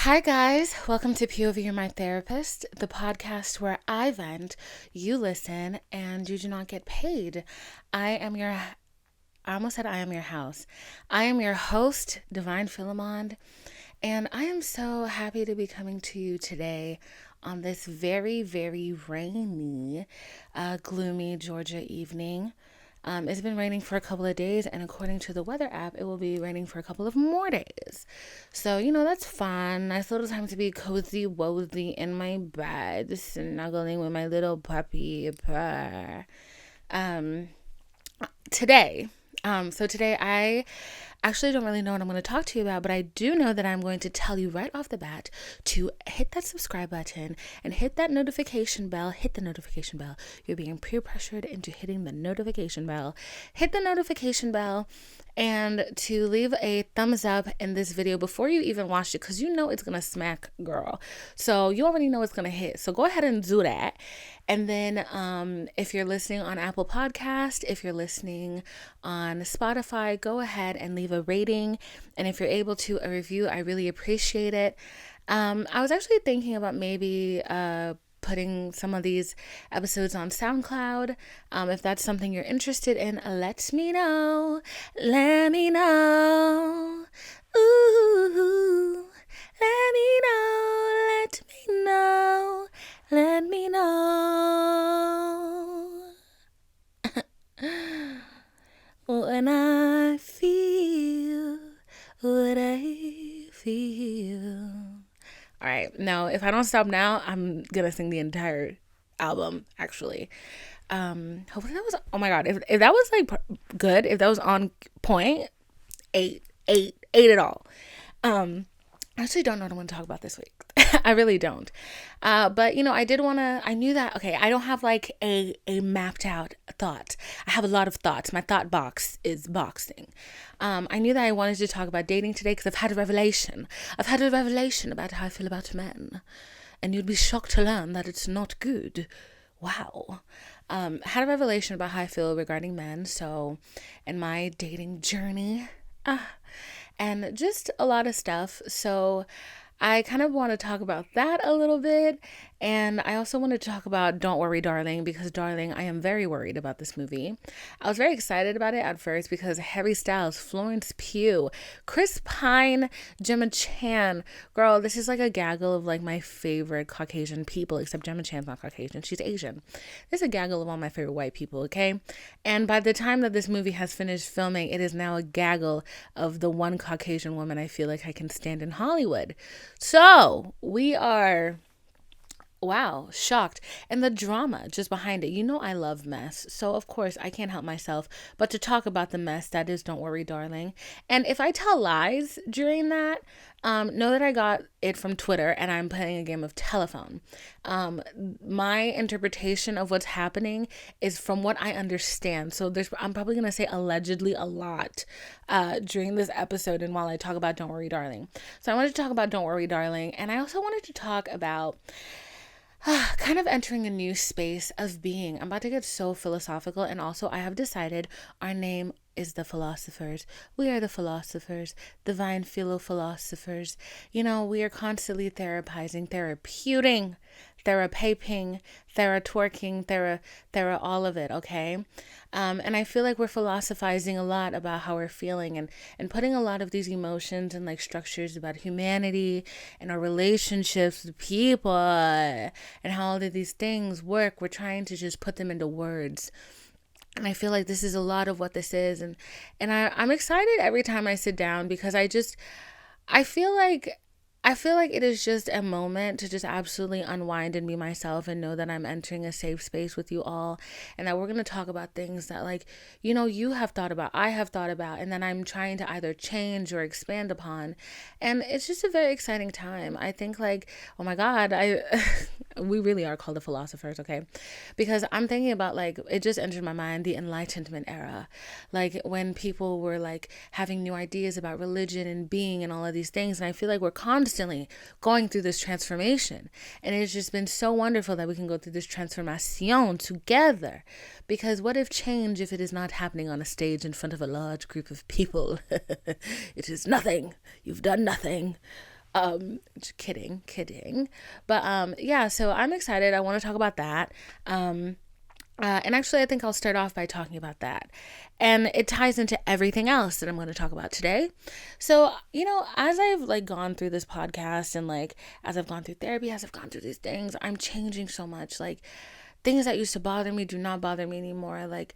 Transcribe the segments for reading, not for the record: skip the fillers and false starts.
Hi, guys. Welcome to POV You're My Therapist, the podcast where I vent, you listen, and you do not get paid. I almost said I am your house. I am your host, Divine Philemon, and I am so happy to be coming to you today on this very, very rainy, gloomy Georgia evening. It's been raining for a couple of days, and according to the weather app, it will be raining for a couple of more days. So, that's fun. Nice little time to be cozy, wozy in my bed, snuggling with my little puppy. Um, today, today I actually don't really know what I'm going to talk to you about, but I do know that I'm going to tell you right off the bat to hit that subscribe button and hit that notification bell. Hit the notification bell. You're being peer pressured into hitting the notification bell. Hit the notification bell and to leave a thumbs up in this video before you even watch it, because you know it's going to smack, girl. So you already know it's going to hit. So go ahead and do that. And then if you're listening on Apple Podcast, if you're listening on Spotify, go ahead and leave a rating. And if you're able to, a review, I really appreciate it. I was actually thinking about maybe putting some of these episodes on SoundCloud. If that's something you're interested in, let me know. Let me know. Ooh, let me know. Let me know. Let me know. When I feel what I feel. All right. Now, if I don't stop now, I'm going to sing the entire album, actually. Hopefully that was, oh my God. If that was like good, if that was on point, eight it all. I actually don't know what I'm going to talk about this week. I really don't. But, I did want to, I knew that, okay, I don't have like a mapped out thought. I have a lot of thoughts. My thought box is boxing. I knew that I wanted to talk about dating today because I've had a revelation. I've had a revelation about how I feel about men. And you'd be shocked to learn that it's not good. Wow. I had a revelation about how I feel regarding men. So, in my dating journey, and just a lot of stuff. So I kind of want to talk about that a little bit. And I also want to talk about Don't Worry, Darling, because, darling, I am very worried about this movie. I was very excited about it at first because Harry Styles, Florence Pugh, Chris Pine, Gemma Chan. Girl, this is like a gaggle of like my favorite Caucasian people, except Gemma Chan's not Caucasian. She's Asian. There's a gaggle of all my favorite white people, okay? And by the time that this movie has finished filming, it is now a gaggle of the one Caucasian woman I feel like I can stand in Hollywood. So we are, wow, shocked. And the drama just behind it. I love mess. So, of course, I can't help myself but to talk about the mess that is Don't Worry, Darling. And if I tell lies during that, know that I got it from Twitter and I'm playing a game of telephone. My interpretation of what's happening is from what I understand. So I'm probably going to say allegedly a lot during this episode and while I talk about Don't Worry, Darling. So I wanted to talk about Don't Worry, Darling. And I also wanted to talk about kind of entering a new space of being. I'm about to get so philosophical, and also I have decided our name is the philosophers. We are the philosophers, divine philo-philosophers. We are constantly therapizing, therapeuting, therapaping, theraptwerking, thera all of it, okay? And I feel like we're philosophizing a lot about how we're feeling and putting a lot of these emotions and like structures about humanity and our relationships with people and how all of these things work. We're trying to just put them into words. And I feel like this is a lot of what this is. And I'm excited every time I sit down because I feel like it is just a moment to just absolutely unwind and be myself and know that I'm entering a safe space with you all and that we're going to talk about things that you have thought about, I have thought about, and then I'm trying to either change or expand upon. And it's just a very exciting time. I think oh my God, we really are called the philosophers, okay? Because I'm thinking about it just entered my mind, the Enlightenment era. When people were having new ideas about religion and being and all of these things. And I feel like we're constantly going through this transformation. And it's just been so wonderful that we can go through this transformation together. Because what if change, if it is not happening on a stage in front of a large group of people? It is nothing. You've done nothing. Just kidding. But yeah, so I'm excited. I want to talk about that. And actually, I think I'll start off by talking about that. And it ties into everything else that I'm going to talk about today. So, as I've like gone through this podcast and like as I've gone through therapy, as I've gone through these things, I'm changing so much. Like things that used to bother me do not bother me anymore. Like,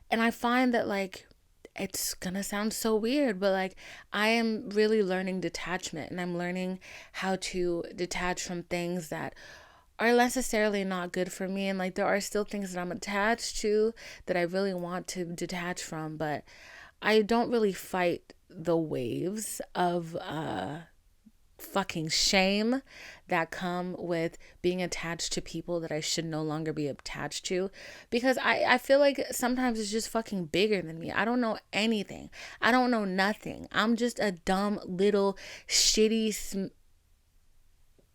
and I find that like it's gonna sound so weird, but like I am really learning detachment and I'm learning how to detach from things that are necessarily not good for me. And like there are still things that I'm attached to that I really want to detach from, but I don't really fight the waves of fucking shame that come with being attached to people that I should no longer be attached to, because I feel like sometimes it's just fucking bigger than me. I don't know anything. I don't know nothing. I'm just a dumb little shitty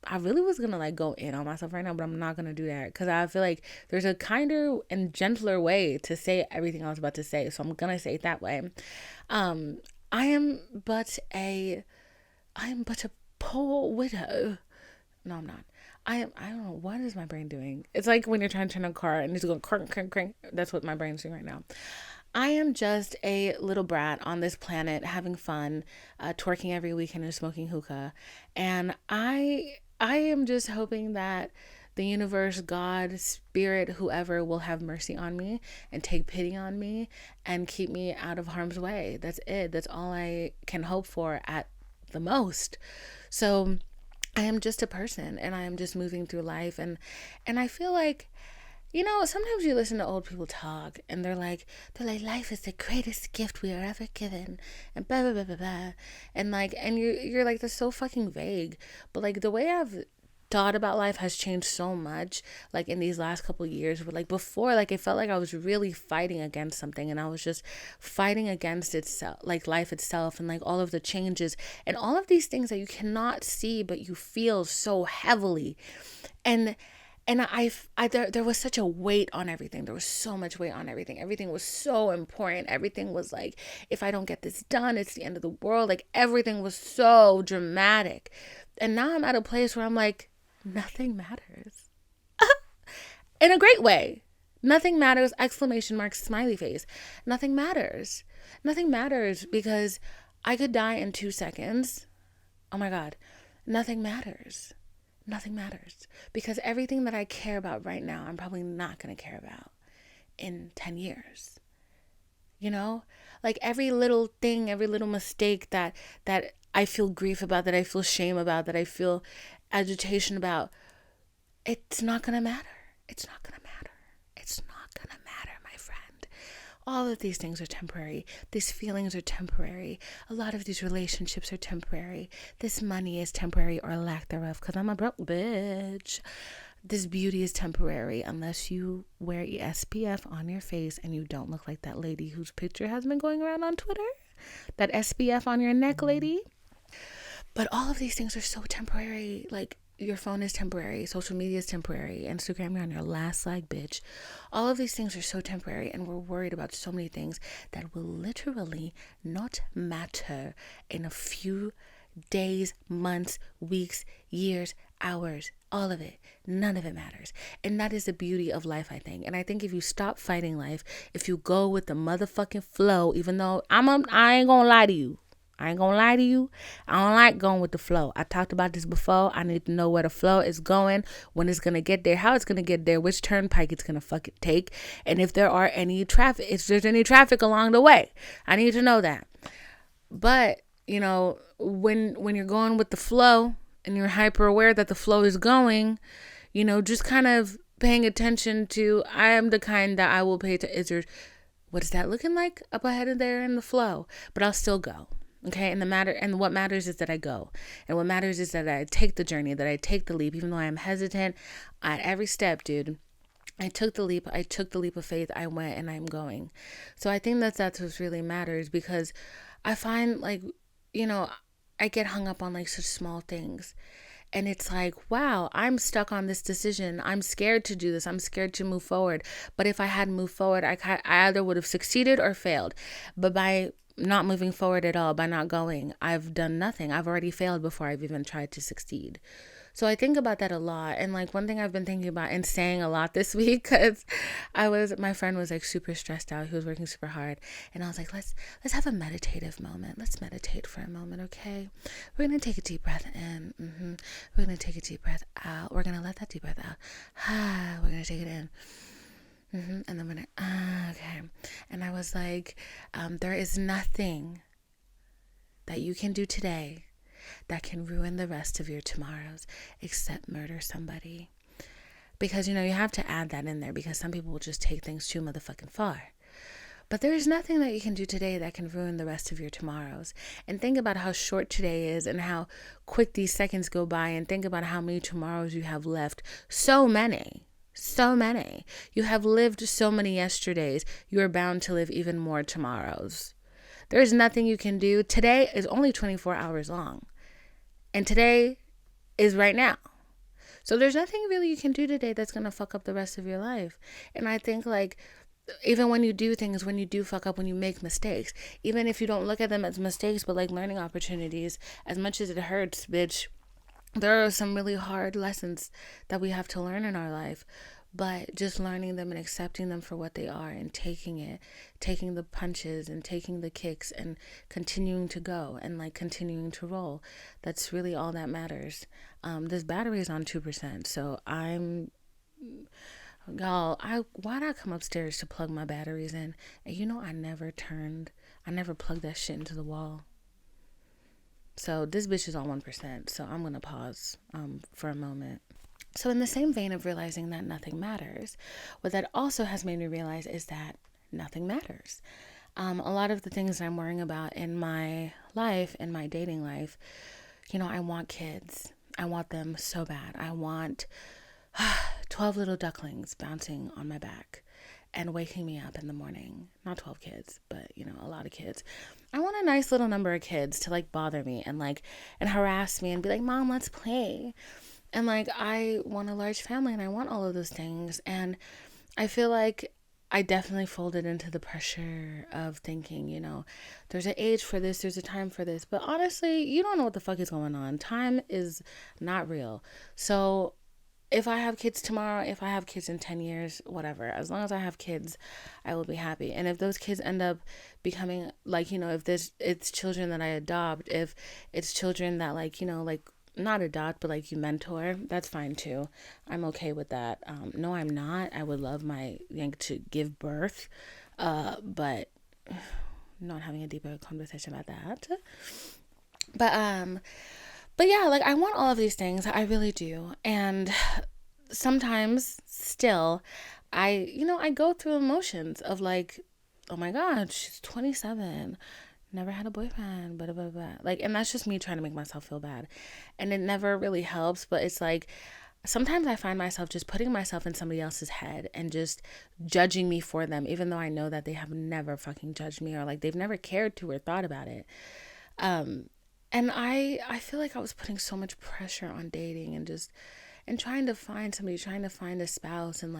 I really was gonna like go in on myself right now, but I'm not gonna do that because I feel like there's a kinder and gentler way to say everything I was about to say, so I'm gonna say it that way. Um, I am but a I am but a poor widow. No, I'm not. I don't know, what is my brain doing? It's like when you're trying to turn a car and it's going crank, crank, crank. That's what my brain's doing right now. I am just a little brat on this planet having fun, twerking every weekend and smoking hookah. And I am just hoping that the universe, God, spirit, whoever will have mercy on me and take pity on me and keep me out of harm's way. That's it. That's all I can hope for at the most. So I am just a person and I am just moving through life, and I feel like, sometimes you listen to old people talk and they're like life is the greatest gift we are ever given and blah blah blah blah blah, and like and you're like, that's so fucking vague. But like the way I've thought about life has changed so much, like in these last couple of years, but like before, like it felt like I was really fighting against something and I was just fighting against itself, like life itself, and like all of the changes and all of these things that you cannot see but you feel so heavily. And there was such a weight on everything. There was so much weight on everything. Everything was so important. Everything was like, if I don't get this done, it's the end of the world. Like everything was so dramatic. And now I'm at a place where I'm like, nothing matters. In a great way. Nothing matters, exclamation mark, smiley face. Nothing matters. Nothing matters because I could die in 2 seconds. Oh my God. Nothing matters. Nothing matters because everything that I care about right now, I'm probably not going to care about in 10 years. Like every little thing, every little mistake that I feel grief about, that I feel shame about, that I feel agitation about, it's not going to matter. It's not going to matter. It's not going to matter, my friend. All of these things are temporary. These feelings are temporary. A lot of these relationships are temporary. This money is temporary, or lack thereof, because I'm a broke bitch. This beauty is temporary unless you wear SPF on your face and you don't look like that lady whose picture has been going around on Twitter. That SPF on your neck lady. But all of these things are so temporary. Like, your phone is temporary, social media is temporary, Instagram, you're on your last like, bitch. All of these things are so temporary, and we're worried about so many things that will literally not matter in a few days, months, weeks, years, hours, all of it. None of it matters. And that is the beauty of life, I think. And I think if you stop fighting life, if you go with the motherfucking flow, even though I ain't gonna lie to you. I ain't gonna lie to you. I don't like going with the flow. I talked about this before. I need to know where the flow is going, when it's gonna get there, how it's gonna get there, which turnpike it's gonna fucking take, and if there are any traffic, if there's any traffic along the way. I need to know that. But when you're going with the flow and you're hyper aware that the flow is going, just kind of paying attention to. I am the kind that I will pay to. What is that looking like up ahead of there in the flow? But I'll still go. Okay, and what matters is that I go, and what matters is that I take the journey, that I take the leap, even though I am hesitant at every step, dude. I took the leap. I took the leap of faith. I went, and I'm going. So I think that's what really matters, because I find like, I get hung up on like such small things. And it's like, wow, I'm stuck on this decision. I'm scared to do this. I'm scared to move forward. But if I hadn't moved forward, I either would have succeeded or failed. But by not moving forward at all, by not going, I've done nothing. I've already failed before I've even tried to succeed. So I think about that a lot. And like one thing I've been thinking about and saying a lot this week, because my friend was like super stressed out. He was working super hard. And I was like, let's have a meditative moment. Let's meditate for a moment, okay? We're going to take a deep breath in. We're going to take a deep breath out. We're going to let that deep breath out. We're going to take it in. And then we're going to, okay. And I was like, there is nothing that you can do today that can ruin the rest of your tomorrows except murder somebody. Because, you have to add that in there, because some people will just take things too motherfucking far. But there is nothing that you can do today that can ruin the rest of your tomorrows. And think about how short today is and how quick these seconds go by, and think about how many tomorrows you have left. So many. You have lived so many yesterdays. You are bound to live even more tomorrows. There is nothing you can do. Today is only 24 hours long. And today is right now. So there's nothing really you can do today that's going to fuck up the rest of your life. And I think like, even when you do things, when you do fuck up, when you make mistakes, even if you don't look at them as mistakes, but like learning opportunities, as much as it hurts, bitch, there are some really hard lessons that we have to learn in our life. But just learning them and accepting them for what they are, and taking the punches and taking the kicks and continuing to go and like continuing to roll. That's really all that matters. This battery is on 2%. So why'd I come upstairs to plug my batteries in? And I never plugged that shit into the wall. So this bitch is on 1%. So I'm going to pause for a moment. So in the same vein of realizing that nothing matters, what that also has made me realize is that nothing matters. A lot of the things I'm worrying about in my life, in my dating life, I want kids. I want them so bad. I want 12 little ducklings bouncing on my back and waking me up in the morning. Not 12 kids, but a lot of kids. I want a nice little number of kids to like bother me and harass me and be like, Mom, let's play. And like, I want a large family and I want all of those things. And I feel like I definitely folded into the pressure of thinking, there's an age for this, there's a time for this. But honestly, you don't know what the fuck is going on. Time is not real. So if I have kids tomorrow, if I have kids in 10 years, whatever, as long as I have kids, I will be happy. And if those kids end up becoming like, if it's children that I adopt, if it's children that not adopt, but like you mentor, that's fine too. I'm okay with that. No, I'm not. I would love my yank to give birth, but not having a deeper conversation about that. But yeah, like I want all of these things. I really do. And sometimes still, I go through emotions of like, oh my God, she's 27. Never had a boyfriend, blah, blah, blah. Like, and that's just me trying to make myself feel bad. And it never really helps, but it's like, sometimes I find myself just putting myself in somebody else's head and just judging me for them, even though I know that they have never fucking judged me, or like they've never cared to or thought about it. And I feel like I was putting so much pressure on dating and trying to find somebody, trying to find a spouse, and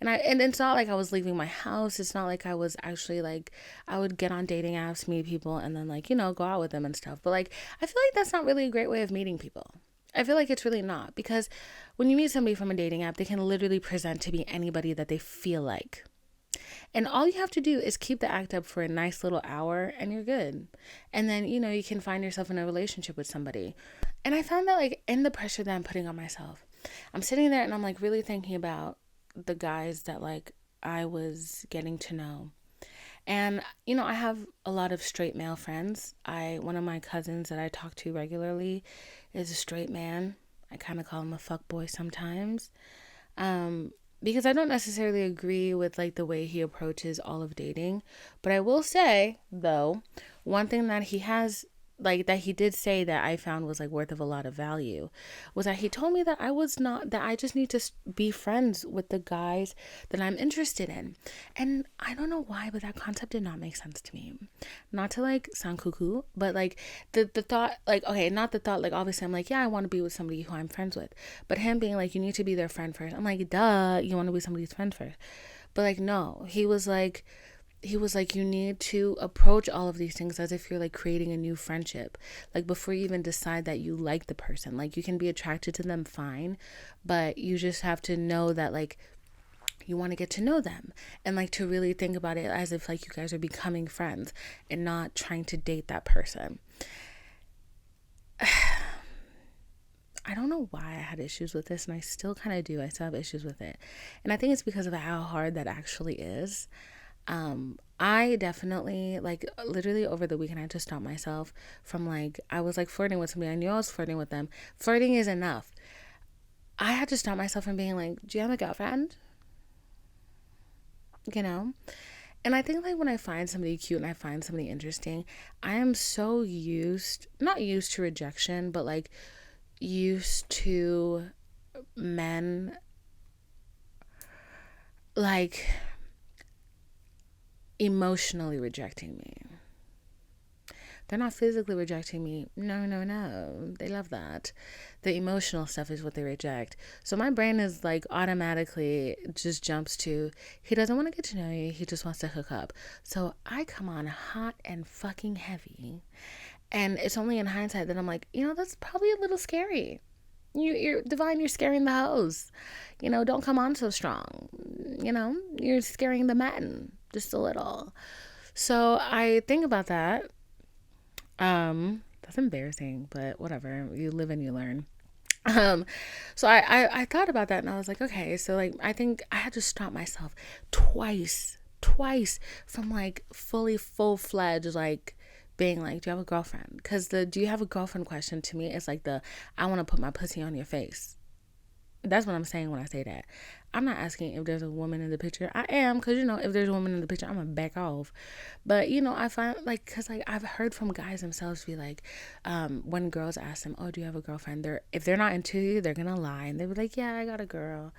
it's not like I was leaving my house. It's not like I was actually like, I would get on dating apps, meet people, and then go out with them and stuff. But like, I feel like that's not really a great way of meeting people. I feel like it's really not, because when you meet somebody from a dating app, they can literally present to be anybody that they feel like. And all you have to do is keep the act up for a nice little hour and you're good. And then, you can find yourself in a relationship with somebody. And I found that like in the pressure that I'm putting on myself, I'm sitting there and I'm like really thinking about the guys that like I was getting to know. And, I have a lot of straight male friends. One of my cousins that I talk to regularly is a straight man. I kind of call him a fuckboy sometimes. Because I don't necessarily agree with like the way he approaches all of dating. But I will say, though, one thing that he has, like that he did say that I found was like worth of a lot of value, was that he told me that I just need to be friends with the guys that I'm interested in. And I don't know why, but that concept did not make sense to me. Not to like sound cuckoo, but like the thought, like, okay, not the thought, like obviously I'm like, yeah, I want to be with somebody who I'm friends with, but him being like, you need to be their friend first. I'm like, duh, you want to be somebody's friend first. But like, no, he was like, he was like, you need to approach all of these things as if you're like creating a new friendship. Like before you even decide that you like the person, like you can be attracted to them, fine, but you just have to know that like you want to get to know them, and like to really think about it as if like you guys are becoming friends and not trying to date that person. I don't know why I had issues with this, and I still kind of do. I still have issues with it. And I think it's because of how hard that actually is. I definitely, like, literally over the weekend, I just stopped myself from, like, I was, like, flirting with somebody. I knew I was flirting with them. Flirting is enough. I had to stop myself from being like, do you have a girlfriend? You know? And I think, like, when I find somebody cute and I find somebody interesting, I am so not used to rejection, but, like, used to men, like, emotionally rejecting me. They're not physically rejecting me. No. They love that. The emotional stuff is what they reject. So my brain is like automatically just jumps to, he doesn't want to get to know you. He just wants to hook up. So I come on hot and fucking heavy. And it's only in hindsight that I'm like, that's probably a little scary. You're Divine, you're scaring the hoes. Don't come on so strong. You're scaring the men just a little. So I think about that. That's embarrassing, but whatever. You live and you learn. So I thought about that, and I was like, okay, so like I think I had to stop myself twice from like fully full-fledged like being like, do you have a girlfriend? Because the do you have a girlfriend question to me is like the I want to put my pussy on your face. That's what I'm saying when I say that. I'm not asking if there's a woman in the picture. I am, because, if there's a woman in the picture, I'm going to back off. But, I find, like, because, like, I've heard from guys themselves be like, when girls ask them, oh, do you have a girlfriend? If they're not into you, they're going to lie. And they'll be like, yeah, I got a girl.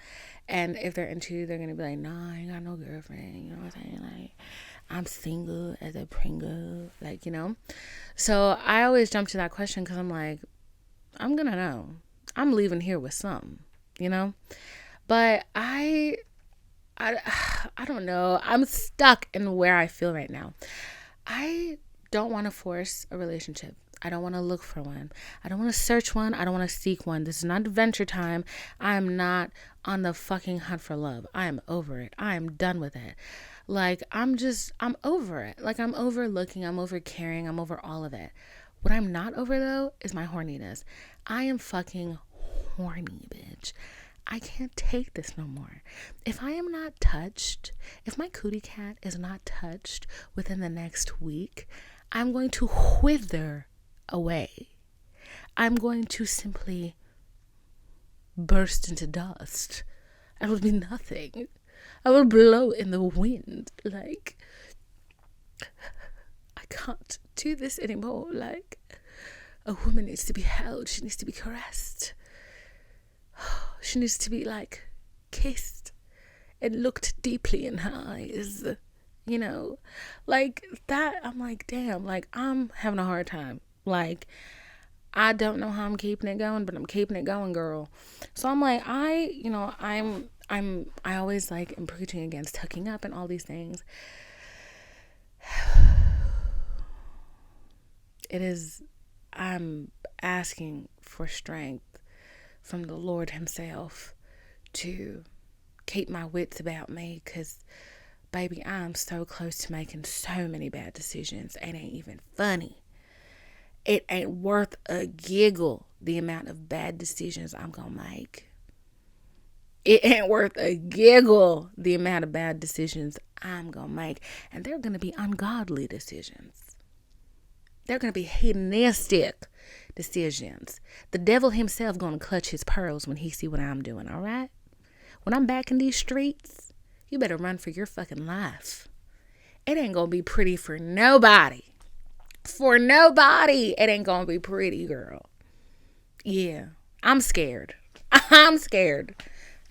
And if they're into you, they're going to be like, nah, I ain't got no girlfriend. You know what I'm saying? Like, I'm single as a Pringle. Like, So I always jump to that question because I'm like, I'm going to know. I'm leaving here with something. But I don't know. I'm stuck in where I feel right now. I don't want to force a relationship. I don't want to look for one. I don't want to search one. I don't want to seek one. This is not adventure time. I am not on the fucking hunt for love. I am over it. I am done with it. Like, I'm over it. Like, I'm over looking. I'm over caring. I'm over all of it. What I'm not over, though, is my horniness. I am fucking horny, bitch. I can't take this no more. If I am not touched, if my cootie cat is not touched within the next week, I'm going to wither away. I'm going to simply burst into dust. I will be nothing. I will blow in the wind. Like, I can't do this anymore. Like, a woman needs to be held. She needs to be caressed. She needs to be like kissed and looked deeply in her eyes, like that. I'm like, damn, like I'm having a hard time. Like, I don't know how I'm keeping it going, but I'm keeping it going, girl. So I'm like, I always like am preaching against hooking up and all these things. I'm asking for strength from the Lord himself to keep my wits about me, because baby, I'm so close to making so many bad decisions. It ain't even funny. It ain't worth a giggle the amount of bad decisions I'm gonna make. It ain't worth a giggle the amount of bad decisions I'm gonna make. And they're gonna be ungodly decisions. They're gonna be hedonistic decisions. The devil himself gonna clutch his pearls when he see what I'm doing, all right? When I'm back in these streets, you better run for your fucking life. It ain't gonna be pretty for nobody. For nobody. It ain't gonna be pretty, girl. Yeah, I'm scared. I'm scared.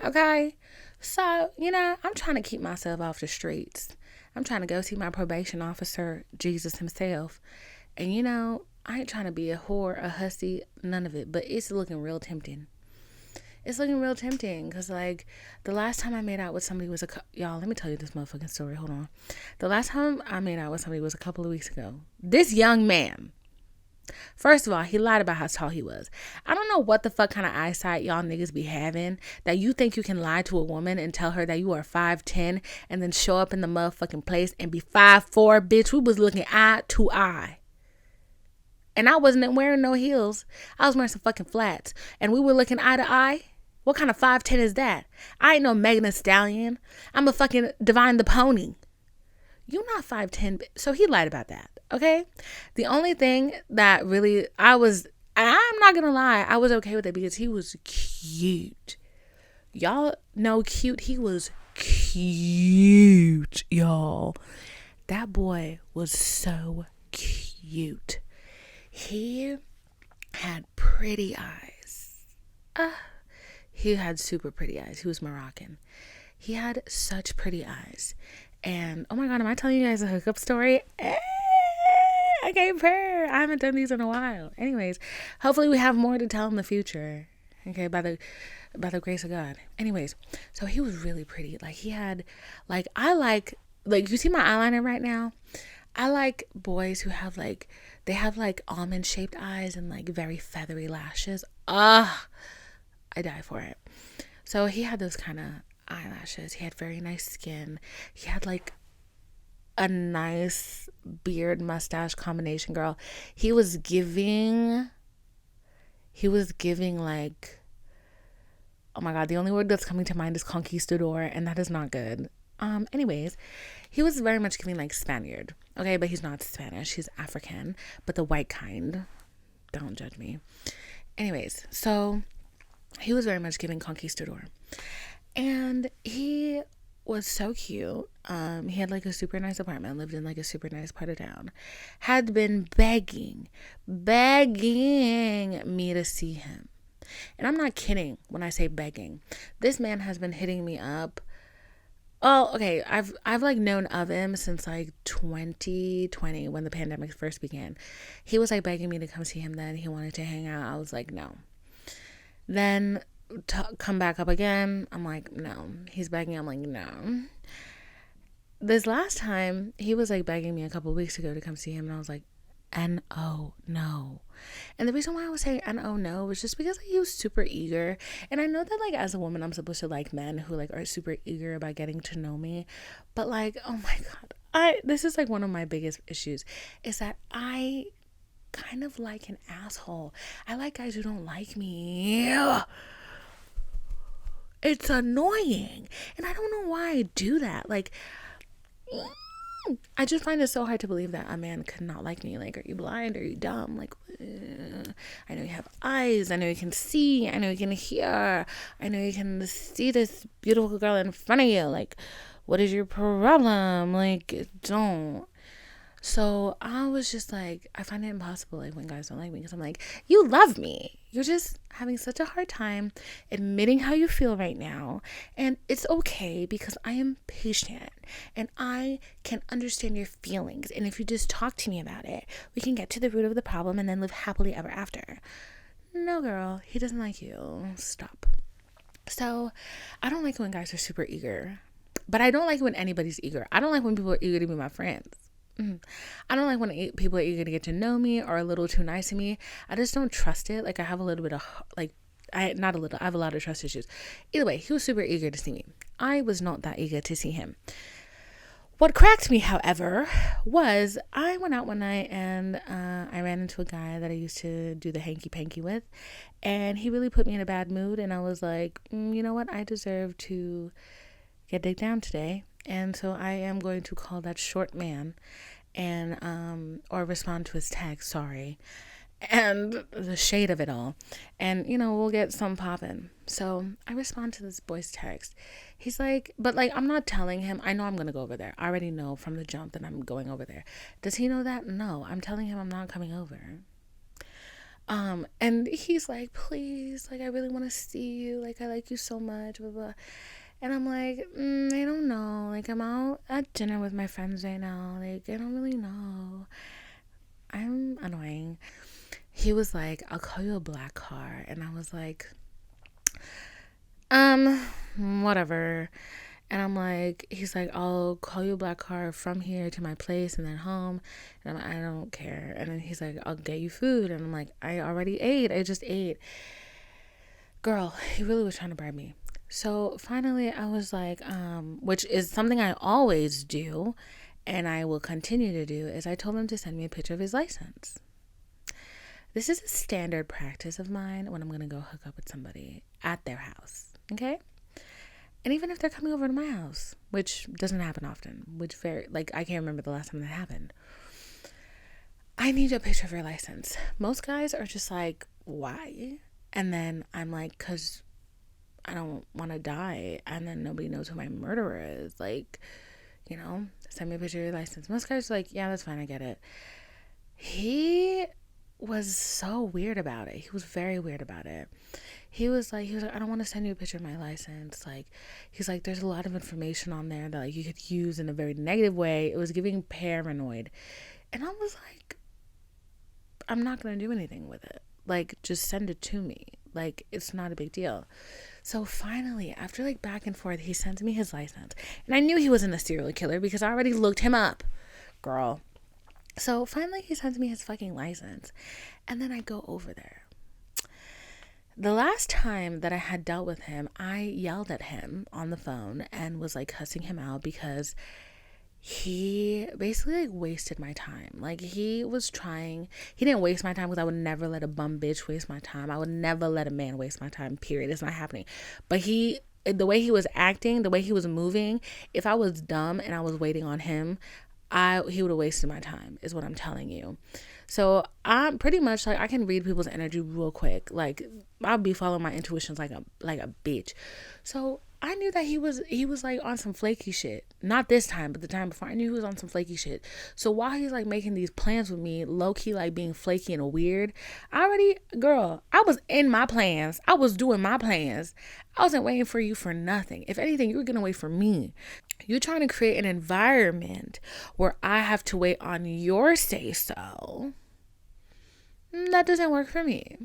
Okay? So, I'm trying to keep myself off the streets. I'm trying to go see my probation officer, Jesus himself. And I ain't trying to be a whore, a hussy, none of it. But it's looking real tempting. It's looking real tempting because, like, the last time I made out with somebody was y'all, let me tell you this motherfucking story. Hold on. The last time I made out with somebody was a couple of weeks ago. This young man, first of all, he lied about how tall he was. I don't know what the fuck kind of eyesight y'all niggas be having that you think you can lie to a woman and tell her that you are 5'10" and then show up in the motherfucking place and be 5'4", bitch. We was looking eye to eye. And I wasn't wearing no heels. I was wearing some fucking flats. And we were looking eye to eye. What kind of 5'10" is that? I ain't no Megan Thee Stallion. I'm a fucking Divine the Pony. You not 5'10". So he lied about that. Okay? The only thing that really I'm not gonna lie, I was okay with it because he was cute. Y'all know cute. He was cute, y'all. That boy was so cute. He had pretty eyes. He had super pretty eyes. He was Moroccan. He had such pretty eyes. And oh my God, am I telling you guys a hookup story? I gave her. I haven't done these in a while. Anyways, hopefully we have more to tell in the future. Okay, by the grace of God. Anyways, so he was really pretty. Like he had, like you see my eyeliner right now? I like boys who have they have almond shaped eyes and like very feathery lashes. I die for it. So he had those kind of eyelashes. He had very nice skin. He had like a nice beard mustache combination, girl. He was giving like, oh my God, the only word that's coming to mind is conquistador, and that is not good. Anyways, he was very much giving like Spaniard. Okay, but he's not Spanish. He's African, but the white kind. Don't judge me. Anyways, so he was very much giving conquistador. And he was so cute. He had like a super nice apartment, lived in like a super nice part of town. Had been begging me to see him. And I'm not kidding when I say begging. This man has been hitting me up. Oh, okay. I've like known of him since like 2020 when the pandemic first began. He was like begging me to come see him then. He wanted to hang out. I was like, no. Then come back up again. I'm like, no. He's begging. I'm like, no. This last time, he was like begging me a couple weeks ago to come see him. And I was like, N-O, no. And the reason why I was saying N-O, no was just because he was super eager. And I know that like as a woman, I'm supposed to like men who like are super eager about getting to know me. But like, oh my God. This is like one of my biggest issues is that I kind of like an asshole. I like guys who don't like me. It's annoying. And I don't know why I do that. Like, I just find it so hard to believe that a man could not like me. Like, are you blind? Are you dumb? Like, I know you have eyes. I know you can see. I know you can hear. I know you can see this beautiful girl in front of you. Like, what is your problem? Like, don't. So I was just like, I find it impossible like when guys don't like me because I'm like, you love me. You're just having such a hard time admitting how you feel right now. And it's okay because I am patient and I can understand your feelings. And if you just talk to me about it, we can get to the root of the problem and then live happily ever after. No, girl, he doesn't like you. Stop. So I don't like when guys are super eager, but I don't like when anybody's eager. I don't like when people are eager to be my friends. I don't like when people are eager to get to know me or a little too nice to me. I just don't trust it. Like I have a little bit of I have a lot of trust issues. Either way, he was super eager to see me. I was not that eager to see him. What cracked me, however, was I went out one night and I ran into a guy that I used to do the hanky-panky with, and he really put me in a bad mood, and I was like, you know what? I deserve to get digged down today, and so I am going to call that short man and or respond to his text, sorry, and the shade of it all, and we'll get some popping. So I respond to this boy's text. He's like, but like I'm not telling him. I know I'm gonna go over there. I already know from the jump that I'm going over there. Does he know that? No, I'm telling him I'm not coming over. And he's like, please, like I really want to see you, like I like you so much, blah blah. And I'm like, I don't know. Like, I'm out at dinner with my friends right now. Like, I don't really know. I'm annoying. He was like, I'll call you a black car. And I was like, Um, whatever. And I'm like, he's like, I'll call you a black car from here to my place and then home. And I'm like, I don't care. And then he's like, I'll get you food. And I'm like, I already ate. I just ate. Girl, he really was trying to bribe me. So finally, I was like, which is something I always do and I will continue to do, is I told him to send me a picture of his license. This is a standard practice of mine when I'm going to go hook up with somebody at their house. Okay? And even if they're coming over to my house, which doesn't happen often, which very, like, I can't remember the last time that happened. I need a picture of your license. Most guys are just like, why? And then I'm like, because I don't want to die. And then nobody knows who my murderer is. Like, send me a picture of your license. Most guys are like, yeah, that's fine. I get it. He was so weird about it. He was very weird about it. He was like, I don't want to send you a picture of my license. Like, he's like, there's a lot of information on there that like you could use in a very negative way. It was giving paranoid. And I was like, I'm not going to do anything with it. Like, just send it to me. Like, it's not a big deal. So finally, after like back and forth, he sends me his license. And I knew he wasn't a serial killer because I already looked him up, girl. So finally, he sends me his fucking license. And then I go over there. The last time that I had dealt with him, I yelled at him on the phone and was like cussing him out because he basically like wasted my time. Like he didn't waste my time because I would never let a bum bitch waste my time. I would never let a man waste my time, period. It's not happening. But the way he was acting, the way he was moving, if I was dumb and I was waiting on him, he would have wasted my time, is what I'm telling you. So I'm pretty much like, I can read people's energy real quick. Like I'll be following my intuitions like a bitch. So I knew that he was like on some flaky shit. Not this time, but the time before. I knew he was on some flaky shit. So while he's like making these plans with me, low key like being flaky and weird, I was in my plans. I was doing my plans. I wasn't waiting for you for nothing. If anything, you were gonna wait for me. You're trying to create an environment where I have to wait on your say so. That doesn't work for me.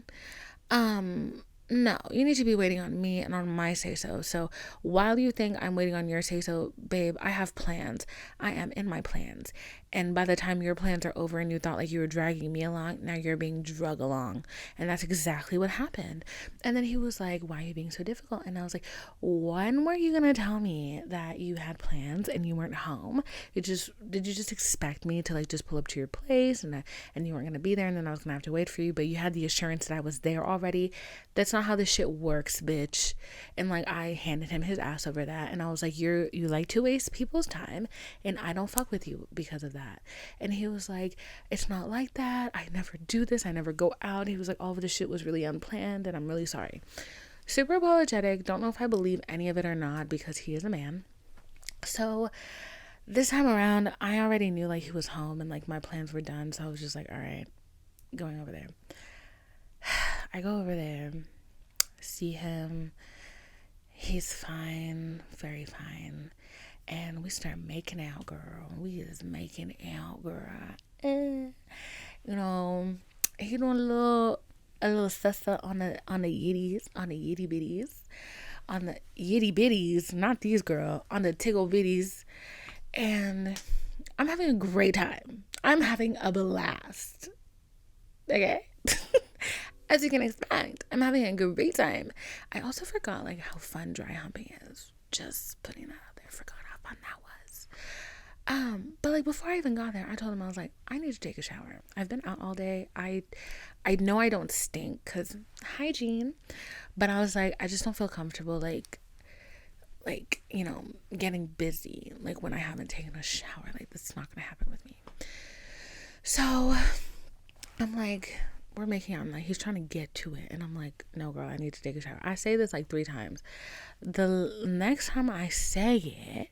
No, you need to be waiting on me and on my say so. So while you think I'm waiting on your say so, babe, I have plans. I am in my plans. And by the time your plans are over and you thought like you were dragging me along, now you're being drug along. And that's exactly what happened. And then he was like, why are you being so difficult? And I was like, when were you going to tell me that you had plans and you weren't home? Did you just expect me to like just pull up to your place and you weren't going to be there and then I was going to have to wait for you, but you had the assurance that I was there already? That's not how this shit works, bitch. And like I handed him his ass over that and I was like, you like to waste people's time and I don't fuck with you because of that. And he was like, it's not like that. I never do this. I never go out. He was like, all of this shit was really unplanned and I'm really sorry. Super apologetic. Don't know if I believe any of it or not because he is a man. So this time around, I already knew like he was home and like my plans were done. So I was just like, all right, going over there. I go over there, see him. He's fine, very fine. And we start making out, girl. We is making out, girl. You know, he doing a little sussa on the yitties, on the yitty bitties, on the yitty bitties, not these girl, on the tickle bitties. And I'm having a great time. I'm having a blast. Okay? As you can expect, I'm having a great time. I also forgot like how fun dry humping is. Just putting that out there. Forgot how fun that was. But like before I even got there, I told him I was like, I need to take a shower. I've been out all day. I know I don't stink because hygiene, but I was like, I just don't feel comfortable like getting busy like when I haven't taken a shower. Like this is not gonna happen with me. So I'm like, we're making out, like he's trying to get to it and I'm like, no girl, I need to take a shower. I say this like 3 times. The next time I say it,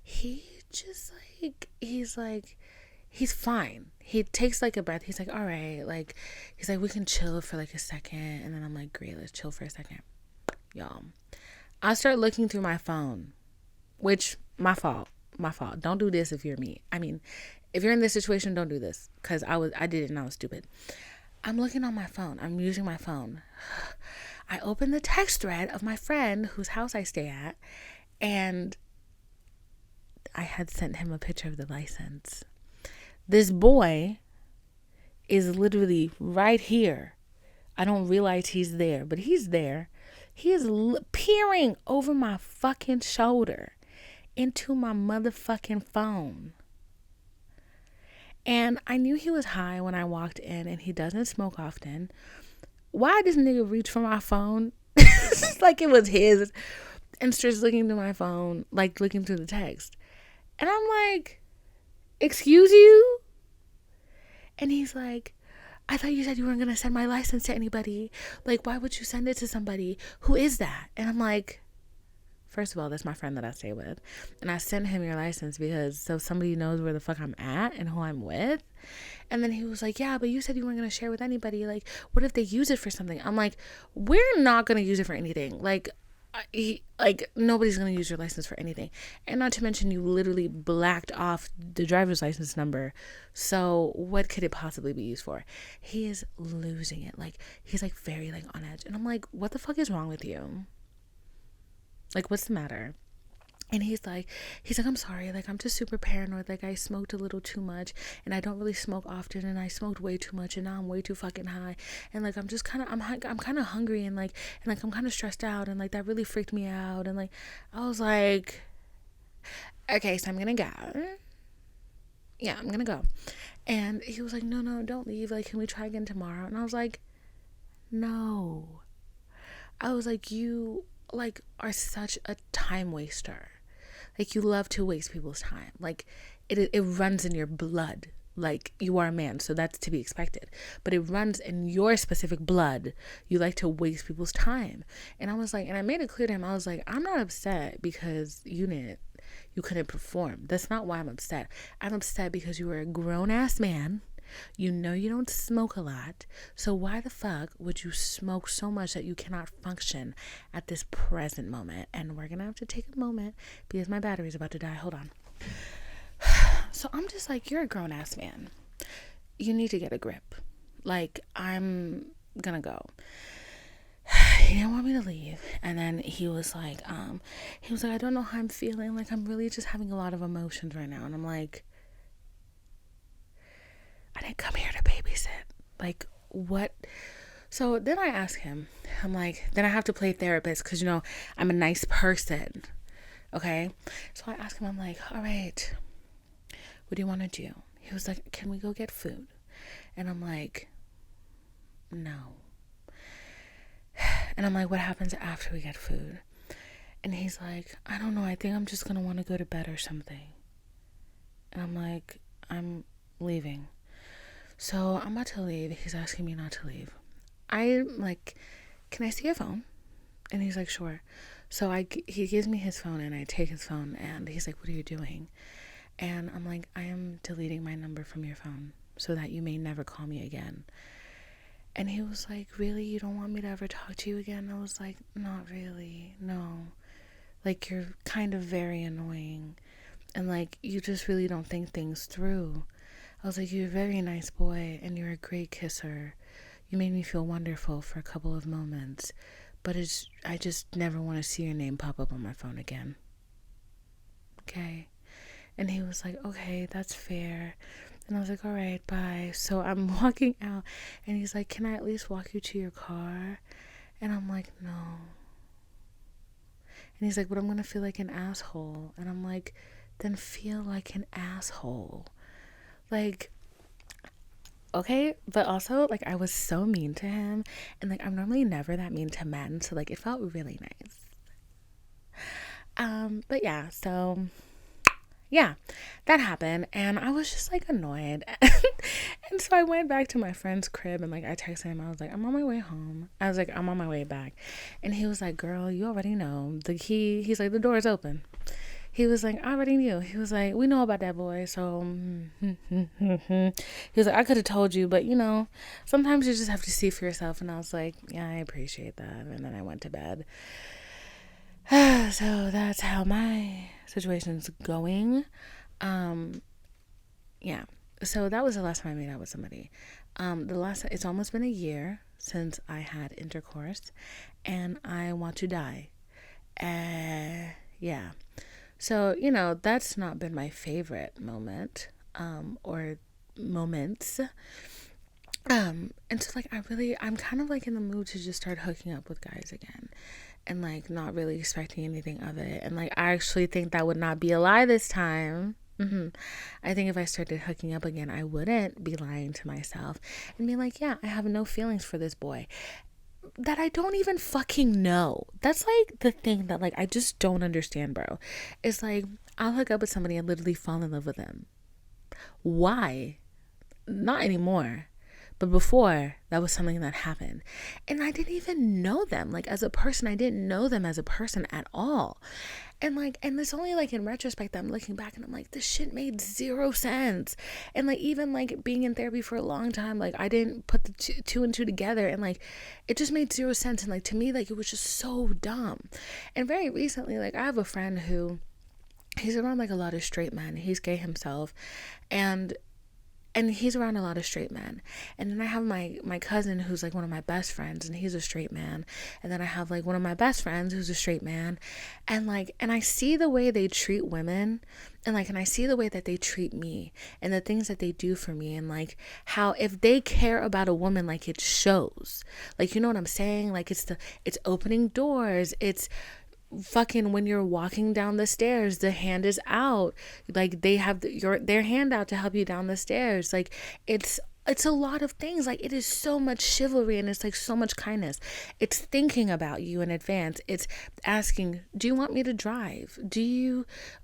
he just like he's fine. He takes like a breath. He's like, all right, like he's like, we can chill for like a second. And then I'm like, great, let's chill for a second. Y'all, I start looking through my phone, which my fault. Don't do this if you're me. I mean, if you're in this situation, don't do this because I did it and I was stupid. I'm looking on my phone. I'm using my phone. I opened the text thread of my friend whose house I stay at, and I had sent him a picture of the license. This boy is literally right here. I don't realize he's there, but he's there. He is peering over my fucking shoulder into my motherfucking phone. And I knew he was high when I walked in, and he doesn't smoke often. Why this nigga reach for my phone like it was his and starts looking through my phone, like looking through the text. And I'm like, excuse you? And he's like, I thought you said you weren't going to send my license to anybody. Like, why would you send it to somebody? Who is that? And I'm like, first of all, that's my friend that I stay with. And I sent him your license because so somebody knows where the fuck I'm at and who I'm with. And then he was like, yeah, but you said you weren't going to share with anybody. Like, what if they use it for something? I'm like, we're not going to use it for anything. Like, nobody's going to use your license for anything. And not to mention, you literally blacked off the driver's license number. So what could it possibly be used for? He is losing it. Like, he's like very like on edge. And I'm like, what the fuck is wrong with you? Like, what's the matter? And he's like, I'm sorry, like, I'm just super paranoid, like, I smoked a little too much, and I don't really smoke often, and I smoked way too much, and now I'm way too fucking high, and, like, I'm just kind of, I'm kind of hungry, and, like, I'm kind of stressed out, and, like, that really freaked me out, and, like, I was like, okay, so I'm gonna go. Yeah, I'm gonna go. And he was like, no, don't leave, like, can we try again tomorrow? And I was like, no. I was like, you, like, are such a time waster. Like, you love to waste people's time. Like, it runs in your blood. Like, you are a man, so that's to be expected. But it runs in your specific blood. You like to waste people's time. And I was like, and I made it clear to him, I was like, I'm not upset because you couldn't perform. That's not why I'm upset. I'm upset because you were a grown-ass man. You know you don't smoke a lot, so why the fuck would you smoke so much that you cannot function at this present moment? And we're gonna have to take a moment because my battery's about to die. Hold on. So I'm just like, you're a grown-ass man. You need to get a grip. Like, I'm gonna go. He didn't want me to leave. And then he was like, I don't know how I'm feeling. Like, I'm really just having a lot of emotions right now. And I'm like, I didn't come here to babysit. Like, what? So then I asked him, I'm like, then I have to play therapist because, I'm a nice person. Okay? So I asked him, I'm like, all right, what do you want to do? He was like, can we go get food? And I'm like, no. And I'm like, what happens after we get food? And he's like, I don't know. I think I'm just going to want to go to bed or something. And I'm like, I'm leaving. So I'm about to leave. He's asking me not to leave. I'm like, can I see your phone? And he's like, sure. So he gives me his phone and I take his phone and he's like, what are you doing? And I'm like, I am deleting my number from your phone so that you may never call me again. And he was like, really? You don't want me to ever talk to you again? I was like, not really. No. Like, you're kind of very annoying. And like, you just really don't think things through. I was like, you're a very nice boy and you're a great kisser. You made me feel wonderful for a couple of moments. But I just never want to see your name pop up on my phone again. Okay? And he was like, okay, that's fair. And I was like, all right, bye. So I'm walking out and he's like, can I at least walk you to your car? And I'm like, no. And he's like, but I'm going to feel like an asshole. And I'm like, then feel like an asshole. Like, okay, but also, like, I was so mean to him, and, like, I'm normally never that mean to men, so, like, it felt really nice. But yeah, so, yeah, that happened, and I was just, like, annoyed, and so I went back to my friend's crib, and, like, I texted him, I was like, I'm on my way home, I was like, I'm on my way back, and he was like, girl, you already know, he's like, the door is open. He was like, I already knew. He was like, we know about that boy. So he was like, I could have told you, but sometimes you just have to see for yourself. And I was like, yeah, I appreciate that. And then I went to bed. So that's how my situation's going. Yeah. So that was the last time I made out with somebody. It's almost been a year since I had intercourse, and I want to die. Yeah. So, that's not been my favorite moment, or moments. And so like I'm kind of like in the mood to just start hooking up with guys again, and like not really expecting anything of it. And like I actually think that would not be a lie this time. I think if I started hooking up again, I wouldn't be lying to myself and be like, yeah, I have no feelings for this boy that I don't even fucking know. That's like the thing that like I just don't understand, bro. It's like I'll hook up with somebody and literally fall in love with them. Why? Not anymore. But before, that was something that happened. And I didn't even know them. Like, as a person, I didn't know them as a person at all. And it's only like in retrospect that I'm looking back and I'm like, this shit made zero sense. And like, even like being in therapy for a long time, like, I didn't put the two and two together. And like, it just made zero sense. And like, to me, like, it was just so dumb. And very recently, like, I have a friend who, he's around like a lot of straight men. He's gay himself. And he's around a lot of straight men. And then I have my cousin who's like one of my best friends, and he's a straight man. And then I have like one of my best friends who's a straight man. And I see the way they treat women, and I see the way that they treat me and the things that they do for me, and like how if they care about a woman, like it shows. Like, you know what I'm saying? Like it's opening doors. It's fucking when you're walking down the stairs, the hand is out, like they have their hand out to help you down the stairs. Like it's a lot of things. Like it is so much chivalry, and it's like so much kindness. It's thinking about you in advance. It's asking, do you want me to drive?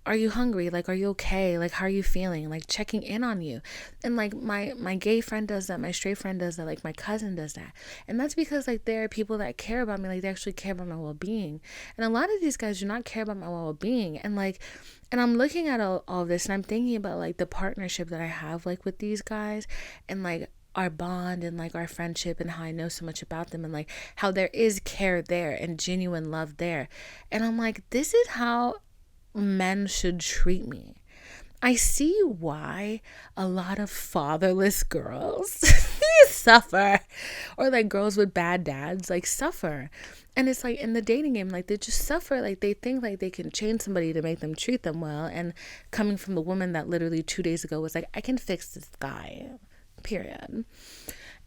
Are you hungry? Like, are you okay? Like, how are you feeling? Like checking in on you. And like my gay friend does that, my straight friend does that, like my cousin does that. And that's because like there are people that care about me, like they actually care about my well-being. And a lot of these guys do not care about my well-being. And I'm looking at all this, and I'm thinking about like the partnership that I have like with these guys, and like our bond, and like our friendship, and how I know so much about them, and like how there is care there and genuine love there. And I'm like, this is how men should treat me. I see why a lot of fatherless girls suffer, or like girls with bad dads like suffer. And it's like in the dating game, like they just suffer. Like they think like they can change somebody to make them treat them well. And coming from the woman that literally 2 days ago was like, I can fix this guy, period.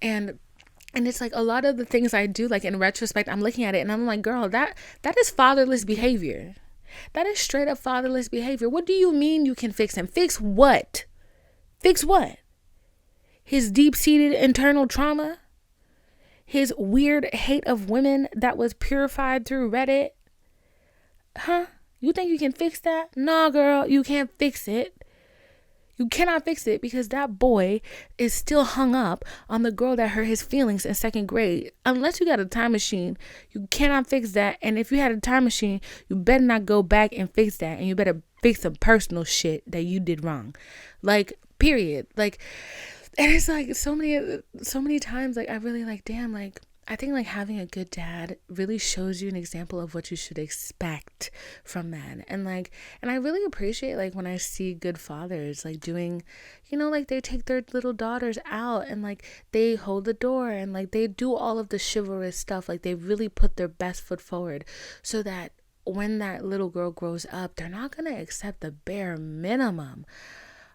And it's like a lot of the things I do, like in retrospect, I'm looking at it and I'm like, girl, that is fatherless behavior. That is straight up fatherless behavior. What do you mean you can fix him? Fix what? Fix what? His deep-seated internal trauma? His weird hate of women that was purified through Reddit? Huh? You think you can fix that? Nah, girl, you can't fix it. You cannot fix it, because that boy is still hung up on the girl that hurt his feelings in second grade. Unless you got a time machine, you cannot fix that. And if you had a time machine, you better not go back and fix that. And you better fix some personal shit that you did wrong. Like, period. Like, and it's like so many times, like I really like, damn, like I think like having a good dad really shows you an example of what you should expect from men. And I really appreciate like when I see good fathers like doing, like they take their little daughters out, and like they hold the door, and like they do all of the chivalrous stuff. Like they really put their best foot forward, so that when that little girl grows up, they're not going to accept the bare minimum.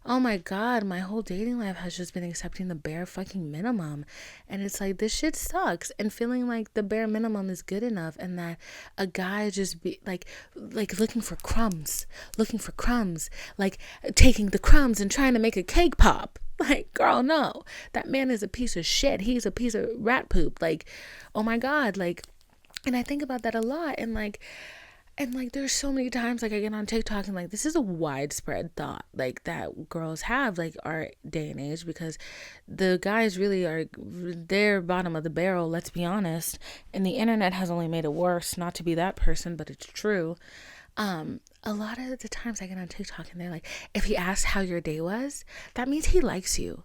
Oh my God, my whole dating life has just been accepting the bare fucking minimum. And it's like, this shit sucks. And feeling like the bare minimum is good enough, and that a guy just be like looking for crumbs, like taking the crumbs and trying to make a cake pop. Like, girl, no, that man is a piece of shit. He's a piece of rat poop. Like, oh my God. Like, and I think about that a lot. And there's so many times like I get on TikTok, and like this is a widespread thought like that girls have like our day and age, because the guys really are, they're bottom of the barrel, let's be honest. And the internet has only made it worse, not to be that person, but it's true. A lot of the times I get on TikTok and they're like, if he asks how your day was, that means he likes you.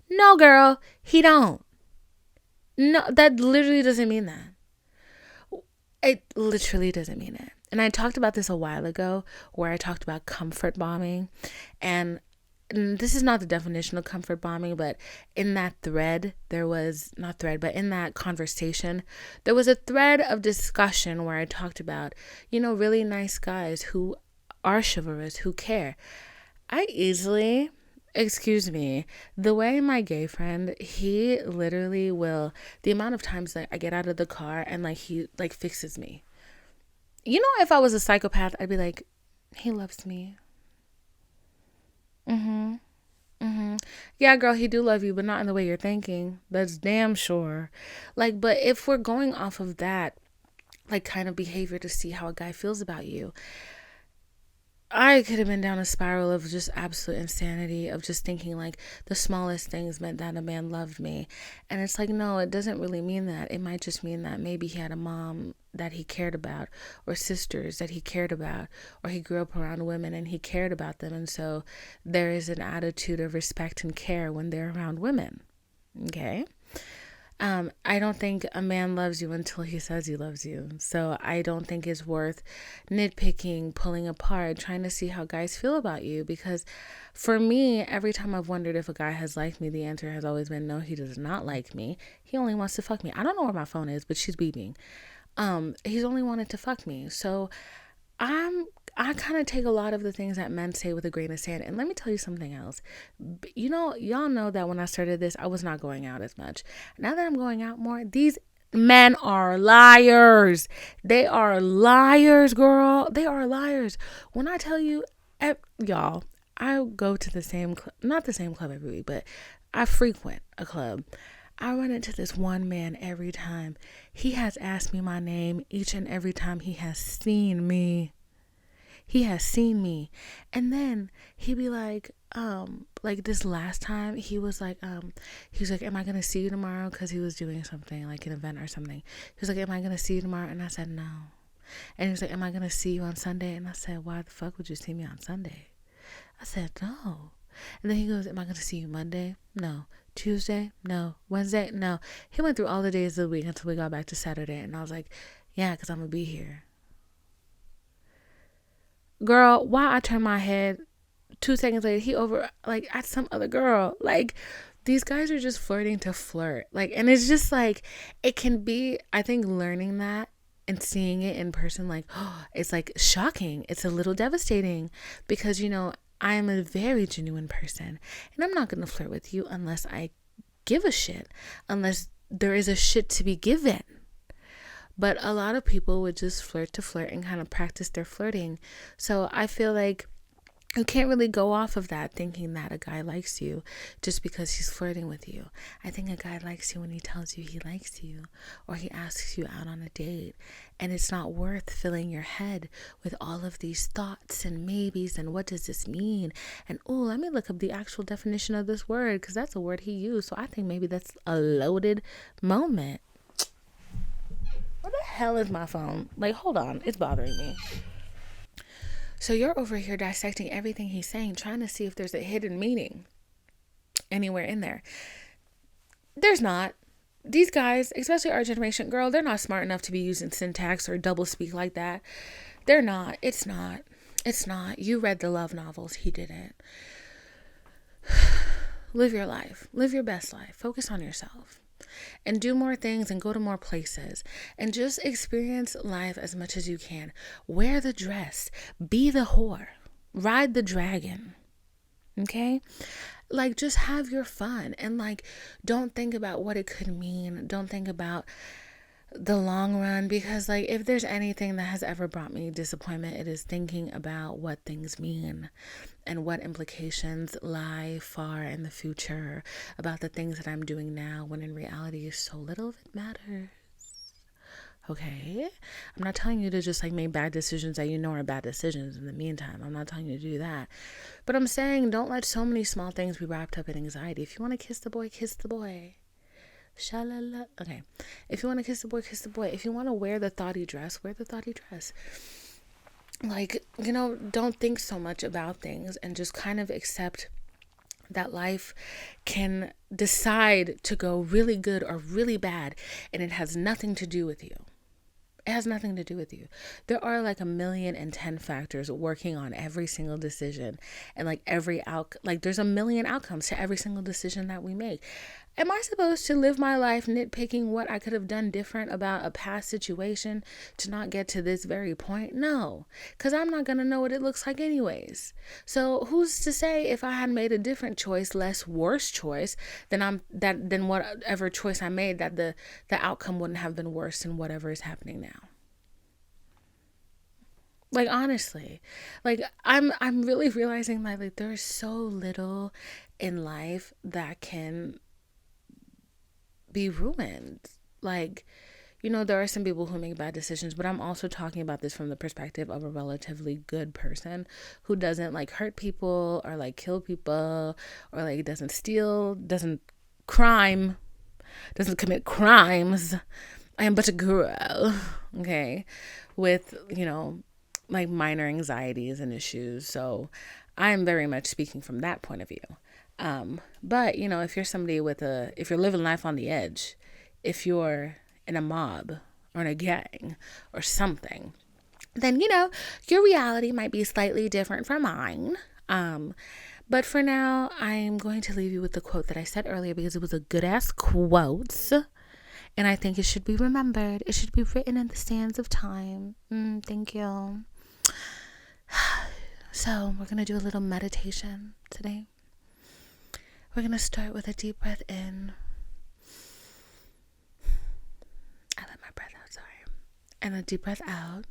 No, girl, he don't. No, that literally doesn't mean that. It literally doesn't mean it. And I talked about this a while ago, where I talked about comfort bombing. And and this is not the definition of comfort bombing, but in that thread, there was not thread, but in that conversation, there was a thread of discussion where I talked about, really nice guys who are chivalrous, who care. I easily, excuse me, the way my gay friend, he literally will, the amount of times that I get out of the car and like he like fixes me. If I was a psychopath, I'd be like, he loves me. Mm-hmm. Mm-hmm. Yeah, girl, he do love you, but not in the way you're thinking. That's damn sure. Like, but if we're going off of that, like, kind of behavior to see how a guy feels about you, I could have been down a spiral of just absolute insanity, of just thinking like the smallest things meant that a man loved me. And it's like, no, it doesn't really mean that. It might just mean that maybe he had a mom that he cared about, or sisters that he cared about, or he grew up around women and he cared about them. And so there is an attitude of respect and care when they're around women. Okay. I don't think a man loves you until he says he loves you. So I don't think it's worth nitpicking, pulling apart, trying to see how guys feel about you. Because for me, every time I've wondered if a guy has liked me, the answer has always been no, he does not like me. He only wants to fuck me. I don't know where my phone is, but she's beeping. He's only wanted to fuck me. So I'm I kind of take a lot of the things that men say with a grain of sand. And let me tell you something else. Y'all know that when I started this, I was not going out as much. Now that I'm going out more, these men are liars. They are liars, girl. They are liars. When I tell you, y'all, I go to the same club, not the same club every week, but I frequent a club. I run into this one man every time. He has asked me my name each and every time he has seen me. He has seen me. And then he be like this last time, he was like, am I going to see you tomorrow? Because he was doing something, like an event or something. He was like, am I going to see you tomorrow? And I said, no. And he was like, am I going to see you on Sunday? And I said, why the fuck would you see me on Sunday? I said, no. And then he goes, am I going to see you Monday? No. Tuesday? No. Wednesday? No. He went through all the days of the week until we got back to Saturday. And I was like, yeah, because I'm going to be here. Girl, why I turned my head 2 seconds later, he over like at some other girl. Like, these guys are just flirting to flirt. Like, and it's just like, it can be, I think learning that and seeing it in person, like, oh, it's like shocking. It's a little devastating because, I am a very genuine person and I'm not going to flirt with you unless I give a shit, unless there is a shit to be given. But a lot of people would just flirt to flirt and kind of practice their flirting. So I feel like you can't really go off of that thinking that a guy likes you just because he's flirting with you. I think a guy likes you when he tells you he likes you or he asks you out on a date. And it's not worth filling your head with all of these thoughts and maybes and what does this mean? And let me look up the actual definition of this word because that's a word he used. So I think maybe that's a loaded moment. Where the hell is my phone? Like, hold on. It's bothering me. So you're over here dissecting everything he's saying, trying to see if there's a hidden meaning anywhere in there. There's not. These guys, especially our generation, girl, they're not smart enough to be using syntax or double speak like that. They're not. It's not. It's not. You read the love novels. He didn't. Live your life. Live your best life. Focus on yourself. And do more things and go to more places and just experience life as much as you can. Wear the dress, be the whore, ride the dragon. Okay? Like, just have your fun and like, don't think about what it could mean. Don't think about the long run because like, if there's anything that has ever brought me disappointment, it is thinking about what things mean and what implications lie far in the future about the things that I'm doing now when in reality so little of it matters. Okay? I'm not telling you to just like make bad decisions that you know are bad decisions in the meantime. I'm not telling you to do that. But I'm saying don't let so many small things be wrapped up in anxiety. If you want to kiss the boy, kiss the boy. Shalala. Okay. If you want to kiss the boy, kiss the boy. If you want to wear the thoughty dress, wear the thoughty dress. Like, don't think so much about things and just kind of accept that life can decide to go really good or really bad and it has nothing to do with you. It has nothing to do with you. There are like 1,000,010 factors working on every single decision, and like there's 1,000,000 outcomes to every single decision that we make. Am I supposed to live my life nitpicking what I could have done different about a past situation to not get to this very point? No, because I'm not going to know what it looks like anyways. So who's to say if I had made a different choice, less worse choice, than whatever choice I made, that the outcome wouldn't have been worse than whatever is happening now. Like, honestly, like I'm really realizing that like there's so little in life that can be ruined. Like, there are some people who make bad decisions, but I'm also talking about this from the perspective of a relatively good person who doesn't like hurt people or like kill people or like doesn't steal, doesn't commit crimes. I am but a girl, okay, with, like minor anxieties and issues. So I'm very much speaking from that point of view. But if you're somebody if you're living life on the edge, if you're in a mob or in a gang or something, then, your reality might be slightly different from mine. But for now, I'm going to leave you with the quote that I said earlier because it was a good ass quote. And I think it should be remembered. It should be written in the sands of time. Thank you. So we're going to do a little meditation today. We're going to start with a deep breath in. I let my breath out, sorry. And a deep breath out.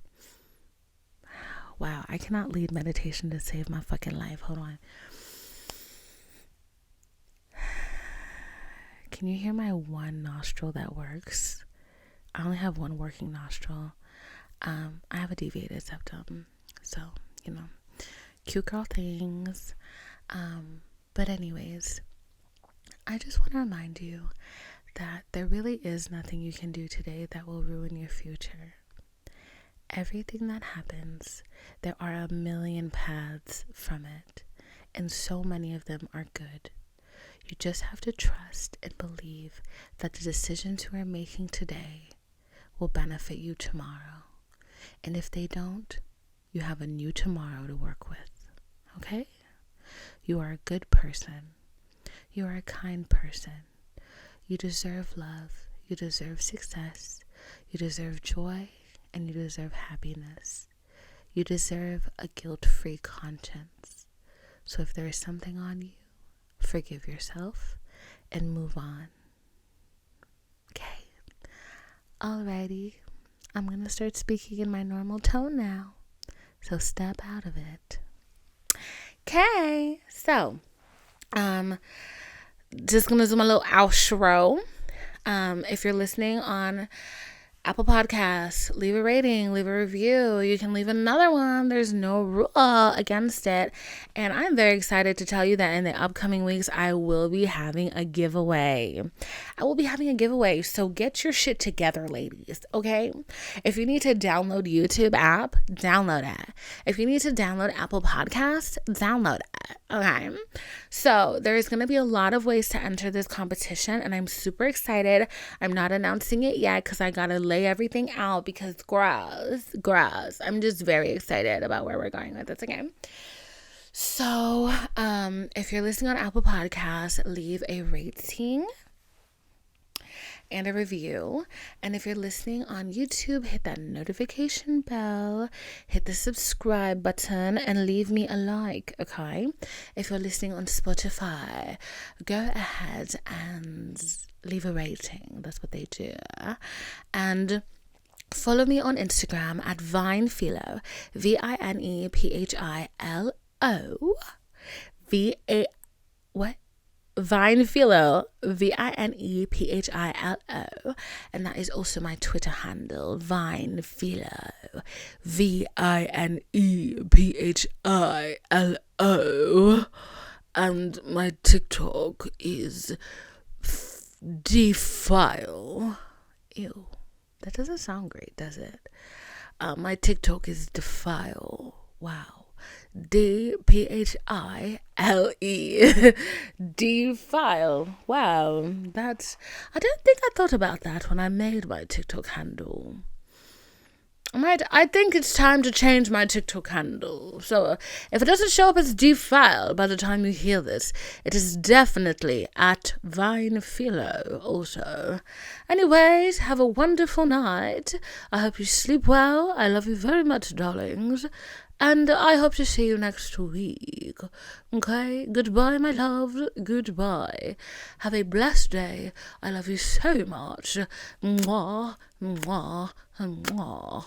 Wow, I cannot lead meditation to save my fucking life. Hold on. Can you hear my one nostril that works? I only have one working nostril. I have a deviated septum. So, cute girl things. But anyways, I just want to remind you that there really is nothing you can do today that will ruin your future. Everything that happens, there are 1,000,000 paths from it, and so many of them are good. You just have to trust and believe that the decisions you are making today will benefit you tomorrow. And if they don't, you have a new tomorrow to work with. Okay? You are a good person. You are a kind person. You deserve love. You deserve success. You deserve joy. And you deserve happiness. You deserve a guilt-free conscience. So if there is something on you, forgive yourself and move on. Okay. Alrighty. I'm going to start speaking in my normal tone now. So step out of it. Okay. So, just going to do my little outro. If you're listening on Apple Podcasts, leave a rating, leave a review. You can leave another one. There's no rule against it. And I'm very excited to tell you that in the upcoming weeks, I will be having a giveaway. So get your shit together, ladies, okay? If you need to download YouTube app, download it. If you need to download Apple Podcasts, download it, okay? So there's going to be a lot of ways to enter this competition, and I'm super excited. I'm not announcing it yet because I got to lay everything out because gross. I'm just very excited about where we're going with this again. So, if you're listening on Apple Podcasts, leave a rating and a review. And if you're listening on YouTube, hit that notification bell, hit the subscribe button, and leave me a like, okay? If you're listening on Spotify, go ahead and leave a rating. That's what they do. And follow me on Instagram at VinePhilo, VinePhilo. VinePhilo, VinePhilo, and that is also my Twitter handle, VinePhilo, VinePhilo, and my TikTok is defile. Ew, that doesn't sound great, does it? My TikTok is defile. Wow. DPHILE. Defile. Wow. I don't think I thought about that when I made my TikTok handle. Right, I think it's time to change my TikTok handle. So, if it doesn't show up as defiled by the time you hear this, it is definitely at VinePhilo also. Anyways, have a wonderful night. I hope you sleep well. I love you very much, darlings. And I hope to see you next week. Okay? Goodbye, my love. Goodbye. Have a blessed day. I love you so much. Mwah, mwah, mwah.